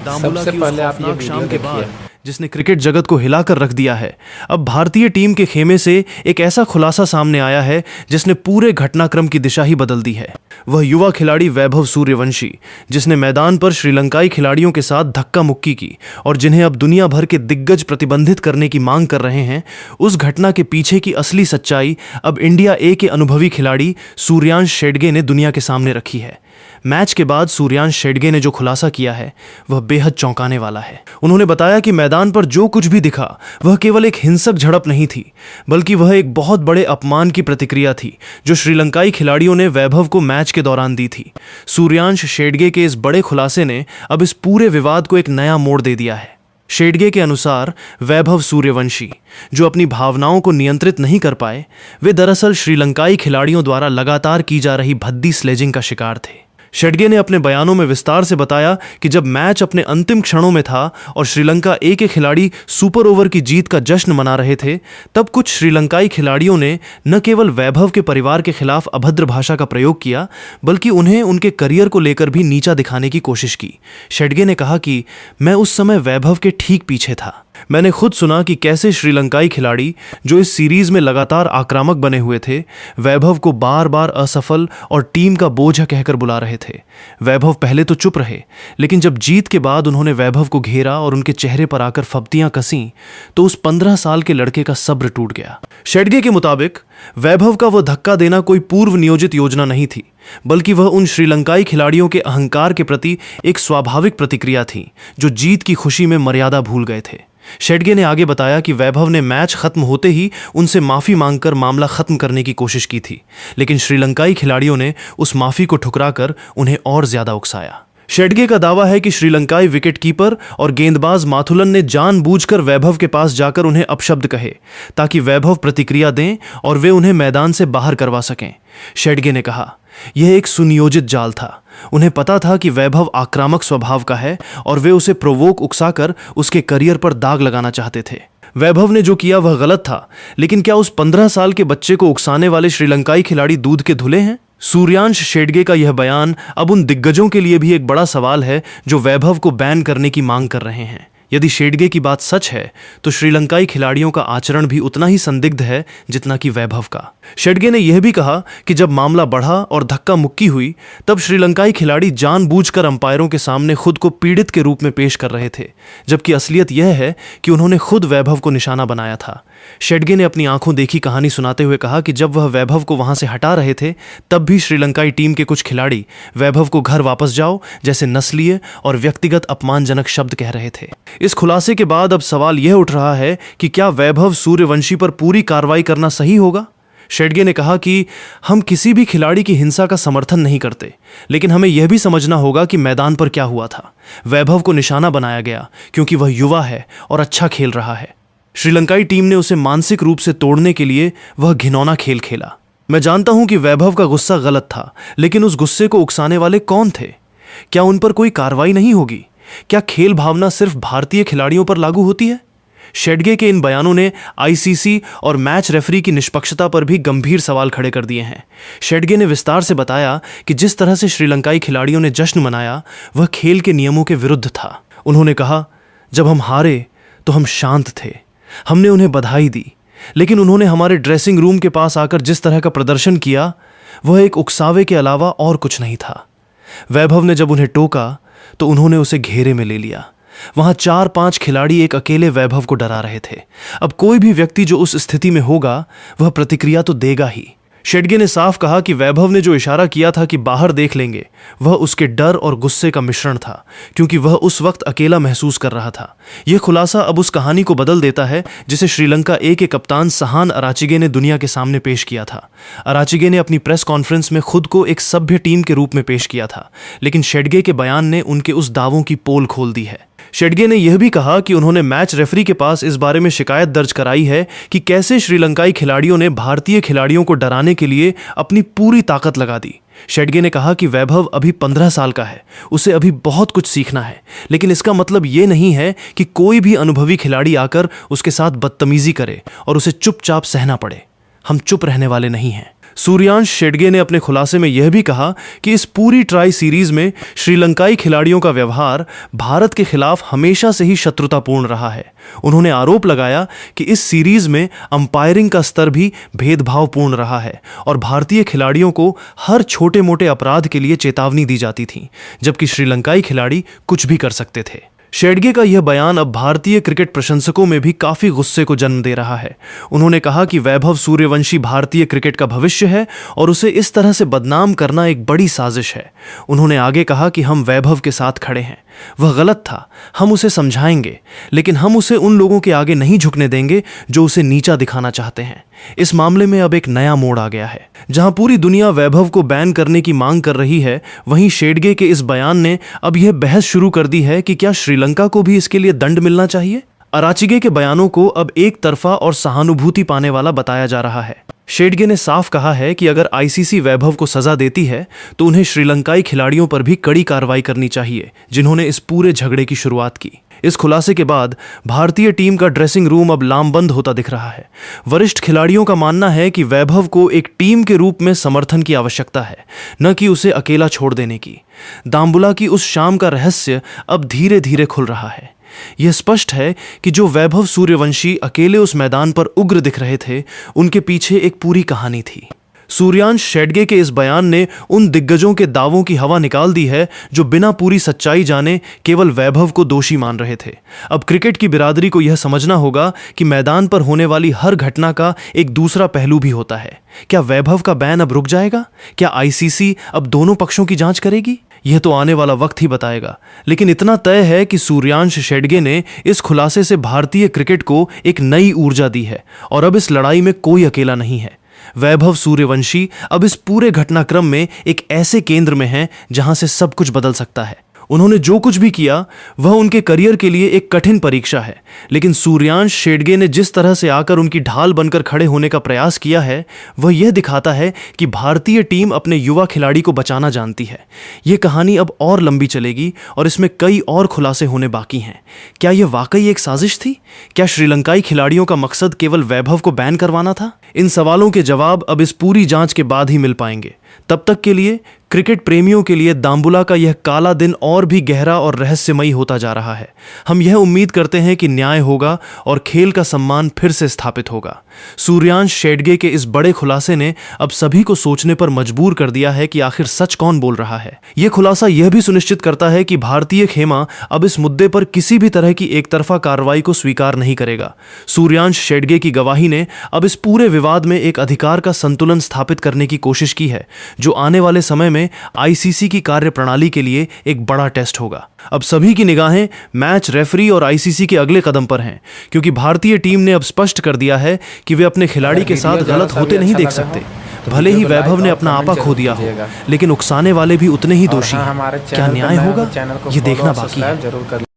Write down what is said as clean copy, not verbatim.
दामुला की उस पहले आप ये खौफनाक शाम के वीडियो बाद जिसने क्रिकेट जगत को हिलाकर रख दिया है, अब भारतीय टीम के खेमे से एक ऐसा खुलासा सामने आया है जिसने पूरे घटनाक्रम की दिशा ही बदल दी है। वह युवा खिलाड़ी वैभव सूर्यवंशी, जिसने मैदान पर श्रीलंकाई खिलाड़ियों के साथ धक्का मुक्की की और जिन्हें अब दुनिया भर के दिग्गज प्रतिबंधित करने की मांग कर रहे हैं, उस घटना के पीछे की असली सच्चाई अब इंडिया ए के अनुभवी खिलाड़ी सूर्यांश शेडगे ने दुनिया के सामने रखी है। मैच के बाद सूर्यांश शेडगे ने जो खुलासा किया है वह बेहद चौंकाने वाला है। उन्होंने बताया कि मैदान पर जो कुछ भी दिखा वह केवल एक हिंसक झड़प नहीं थी, बल्कि वह एक बहुत बड़े अपमान की प्रतिक्रिया थी जो श्रीलंकाई खिलाड़ियों ने वैभव को मैच के दौरान दी थी। सूर्यांश शेडगे के इस बड़े खुलासे ने अब इस पूरे विवाद को एक नया मोड़ दे दिया है। शेडगे के अनुसार वैभव सूर्यवंशी, जो अपनी भावनाओं को नियंत्रित नहीं कर पाए, वे दरअसल श्रीलंकाई खिलाड़ियों द्वारा लगातार की जा रही भद्दी स्लेजिंग का शिकार थे। शेडगे ने अपने बयानों में विस्तार से बताया कि जब मैच अपने अंतिम क्षणों में था और श्रीलंका ए के खिलाड़ी सुपर ओवर की जीत का जश्न मना रहे थे, तब कुछ श्रीलंकाई खिलाड़ियों ने न केवल वैभव के परिवार के खिलाफ अभद्र भाषा का प्रयोग किया, बल्कि उन्हें उनके करियर को लेकर भी नीचा दिखाने की कोशिश की। शेडगे ने कहा कि मैं उस समय वैभव के ठीक पीछे था। मैंने खुद सुना कि कैसे श्रीलंकाई खिलाड़ी, जो इस सीरीज में लगातार आक्रामक बने हुए थे, वैभव को बार बार असफल और टीम का बोझ कहकर बुला रहे थे। वैभव पहले तो चुप रहे, लेकिन जब जीत के बाद उन्होंने वैभव को घेरा और उनके चेहरे पर आकर फब्तियां कसीं, तो उस 15 साल के लड़के का सब्र टूट गया। शेडगे के मुताबिक वैभव का वह धक्का देना कोई पूर्व नियोजित योजना नहीं थी, बल्कि वह उन श्रीलंकाई खिलाड़ियों के अहंकार के प्रति एक स्वाभाविक प्रतिक्रिया थी जो जीत की खुशी में मर्यादा भूल गए थे। शेडगे ने आगे बताया कि वैभव ने मैच खत्म होते ही उनसे माफी मांगकर मामला खत्म करने की कोशिश की थी, लेकिन श्रीलंकाई खिलाड़ियों ने उस माफी को ठुकराकर उन्हें और ज्यादा उकसाया। शेडगे का दावा है कि श्रीलंकाई विकेटकीपर और गेंदबाज माथुलन ने जानबूझकर वैभव के पास जाकर उन्हें अपशब्द कहे ताकि वैभव प्रतिक्रिया दें और वे उन्हें मैदान से बाहर करवा सकें। शेडगे ने कहा, यह एक सुनियोजित जाल था। उन्हें पता था कि वैभव आक्रामक स्वभाव का है और वे उसे प्रोवोक उकसाकर उसके करियर पर दाग लगाना चाहते थे। वैभव ने जो किया वह गलत था, लेकिन क्या उस 15 साल के बच्चे को उकसाने वाले श्रीलंकाई खिलाड़ी दूध के धुले हैं? सूर्यांश शेडगे का यह बयान अब उन दिग्गजों के लिए भी एक बड़ा सवाल है जो वैभव को बैन करने की मांग कर रहे हैं। यदि शेडगे की बात सच है तो श्रीलंकाई खिलाड़ियों का आचरण भी उतना ही संदिग्ध है जितना कि वैभव का। शेडगे ने यह भी कहा कि जब मामला बढ़ा और धक्का मुक्की हुई, तब श्रीलंकाई खिलाड़ी जानबूझकर अंपायरों के सामने खुद को पीड़ित के रूप में पेश कर रहे थे, जबकि असलियत यह है कि उन्होंने खुद वैभव को निशाना बनाया था। शेडगे ने अपनी आंखों देखी कहानी सुनाते हुए कहा कि जब वह वैभव को वहां से हटा रहे थे, तब भी श्रीलंकाई टीम के कुछ खिलाड़ी वैभव को घर वापस जाओ जैसे नस्लीय और व्यक्तिगत अपमानजनक शब्द कह रहे थे। इस खुलासे के बाद अब सवाल यह उठ रहा है कि क्या वैभव सूर्यवंशी पर पूरी कार्रवाई करना सही होगा? शेडगे ने कहा कि हम किसी भी खिलाड़ी की हिंसा का समर्थन नहीं करते, लेकिन हमें यह भी समझना होगा कि मैदान पर क्या हुआ था। वैभव को निशाना बनाया गया क्योंकि वह युवा है और अच्छा खेल रहा है। श्रीलंकाई टीम ने उसे मानसिक रूप से तोड़ने के लिए वह घिनौना खेल खेला। मैं जानता हूं कि वैभव का गुस्सा गलत था, लेकिन उस गुस्से को उकसाने वाले कौन थे? क्या उन पर कोई कार्रवाई नहीं होगी? क्या खेल भावना सिर्फ भारतीय खिलाड़ियों पर लागू होती है? शेडगे के इन बयानों ने आईसीसी और मैच रेफरी की निष्पक्षता पर भी गंभीर सवाल खड़े कर दिए हैं। शेडगे ने विस्तार से बताया कि जिस तरह से श्रीलंकाई खिलाड़ियों ने जश्न मनाया वह खेल के नियमों के विरुद्ध था। उन्होंने कहा, जब हम हारे तो हम शांत थे, हमने उन्हें बधाई दी, लेकिन उन्होंने हमारे ड्रेसिंग रूम के पास आकर जिस तरह का प्रदर्शन किया वह एक उकसावे के अलावा और कुछ नहीं था। वैभव ने जब उन्हें टोका तो उन्होंने उसे घेरे में ले लिया। वहां 4-5 खिलाड़ी एक अकेले वैभव को डरा रहे थे। अब कोई भी व्यक्ति जो उस स्थिति में होगा वह प्रतिक्रिया तो देगा ही। शेडगे ने साफ कहा कि वैभव ने जो इशारा किया था कि बाहर देख लेंगे, वह उसके डर और गुस्से का मिश्रण था, क्योंकि वह उस वक्त अकेला महसूस कर रहा था। यह खुलासा अब उस कहानी को बदल देता है जिसे श्रीलंका ए के कप्तान सहान अराचिगे ने दुनिया के सामने पेश किया था। अराचिगे ने अपनी प्रेस कॉन्फ्रेंस में खुद को एक सभ्य टीम के रूप में पेश किया था, लेकिन शेडगे के बयान ने उनके उस दावों की पोल खोल दी है। शेडगे ने यह भी कहा कि उन्होंने मैच रेफरी के पास इस बारे में शिकायत दर्ज कराई है कि कैसे श्रीलंकाई खिलाड़ियों ने भारतीय खिलाड़ियों को डराने के लिए अपनी पूरी ताकत लगा दी। शेडगे ने कहा कि वैभव अभी 15 साल का है, उसे अभी बहुत कुछ सीखना है, लेकिन इसका मतलब ये नहीं है कि कोई भी अनुभवी खिलाड़ी आकर उसके साथ बदतमीजी करे और उसे चुपचाप सहना पड़े। हम चुप रहने वाले नहीं हैं। सूर्यांश शेडगे ने अपने खुलासे में यह भी कहा कि इस पूरी ट्राई सीरीज में श्रीलंकाई खिलाड़ियों का व्यवहार भारत के खिलाफ हमेशा से ही शत्रुतापूर्ण रहा है। उन्होंने आरोप लगाया कि इस सीरीज में अंपायरिंग का स्तर भी भेदभावपूर्ण रहा है और भारतीय खिलाड़ियों को हर छोटे मोटे अपराध के लिए चेतावनी दी जाती थी, जबकि श्रीलंकाई खिलाड़ी कुछ भी कर सकते थे। शेडगे का यह बयान अब भारतीय क्रिकेट प्रशंसकों में भी काफी गुस्से को जन्म दे रहा है। उन्होंने कहा कि वैभव सूर्यवंशी भारतीय क्रिकेट का भविष्य है और उसे इस तरह से बदनाम करना एक बड़ी साजिश है। उन्होंने आगे कहा कि हम वैभव के साथ खड़े हैं, वह गलत था, हम उसे समझाएंगे, लेकिन हम उसे उन लोगों के आगे नहीं झुकने देंगे जो उसे नीचा दिखाना चाहते हैं। इस मामले में अब एक नया मोड़ आ गया है। जहां पूरी दुनिया वैभव को बैन करने की मांग कर रही है, वहीं शेडगे के इस बयान ने अब यह बहस शुरू कर दी है कि क्या श्रीलंका को भी इसके लिए दंड मिलना चाहिए। अराचिगे के बयानों को अब एक तरफा और सहानुभूति पाने वाला बताया जा रहा है। शेडगे ने साफ कहा है कि अगर आईसीसी वैभव को सजा देती है तो उन्हें श्रीलंकाई खिलाड़ियों पर भी कड़ी कार्रवाई करनी चाहिए, जिन्होंने इस पूरे झगड़े की शुरुआत की। इस खुलासे के बाद भारतीय टीम का ड्रेसिंग रूम अब लामबंद होता दिख रहा है। वरिष्ठ खिलाड़ियों का मानना है कि वैभव को एक टीम के रूप में समर्थन की आवश्यकता है, न कि उसे अकेला छोड़ देने की। दाम्बुला की उस शाम का रहस्य अब धीरे धीरे खुल रहा है। यह स्पष्ट है कि जो वैभव सूर्यवंशी अकेले उस मैदान पर उग्र दिख रहे थे, उनके पीछे एक पूरी कहानी थी। सूर्यांश शेडगे के इस बयान ने उन दिग्गजों के दावों की हवा निकाल दी है जो बिना पूरी सच्चाई जाने केवल वैभव को दोषी मान रहे थे। अब क्रिकेट की बिरादरी को यह समझना होगा कि मैदान पर होने वाली हर घटना का एक दूसरा पहलू भी होता है। क्या वैभव का बैन अब रुक जाएगा? क्या आईसीसी अब दोनों पक्षों की जांच करेगी? यह तो आने वाला वक्त ही बताएगा, लेकिन इतना तय है कि सूर्यांश शेडगे ने इस खुलासे से भारतीय क्रिकेट को एक नई ऊर्जा दी है और अब इस लड़ाई में कोई अकेला नहीं है। वैभव सूर्यवंशी अब इस पूरे घटनाक्रम में एक ऐसे केंद्र में हैं जहां से सब कुछ बदल सकता है। उन्होंने जो कुछ भी किया वह उनके करियर के लिए एक कठिन परीक्षा है, लेकिन सूर्यांश शेडगे ने जिस तरह से आकर उनकी ढाल बनकर खड़े होने का प्रयास किया है, वह यह दिखाता है कि भारतीय टीम अपने युवा खिलाड़ी को बचाना जानती है। यह कहानी अब और लंबी चलेगी और इसमें कई और खुलासे होने बाकी हैं। क्या यह वाकई एक साजिश थी? क्या श्रीलंकाई खिलाड़ियों का मकसद केवल वैभव को बैन करवाना था? इन सवालों के जवाब अब इस पूरी जांच के बाद ही मिल पाएंगे। तब तक के लिए क्रिकेट प्रेमियों के लिए दाम्बुला का यह काला दिन और भी गहरा और रहस्यमयी होता जा रहा है। हम यह उम्मीद करते हैं कि न्याय होगा और खेल का सम्मान फिर से स्थापित होगा। सूर्यांश शेडगे के इस बड़े खुलासे ने अब सभी को सोचने पर मजबूर कर दिया है कि आखिर सच कौन बोल रहा है। यह खुलासा यह भी सुनिश्चित करता है कि भारतीय खेमा अब इस मुद्दे पर किसी भी तरह की एक तरफा कार्रवाई को स्वीकार नहीं करेगा। सूर्यांश शेडगे की गवाही ने अब इस पूरे विवाद में एक अधिकार का संतुलन स्थापित करने की कोशिश की है, जो आने वाले समय में आईसीसी की कार्यप्रणाली के लिए एक बड़ा टेस्ट होगा। अब सभी की निगाहें मैच रेफरी और आईसीसी के अगले कदम पर हैं, क्योंकि भारतीय टीम ने अब स्पष्ट कर दिया है कि वे अपने खिलाड़ी के साथ गलत होते नहीं देख सकते। भले ही वैभव ने अपना आपा खो दिया हो, लेकिन उकसाने वाले भी उतने ही दोषी हैं। क्या न्याय होगा? ये देखना बाकी है।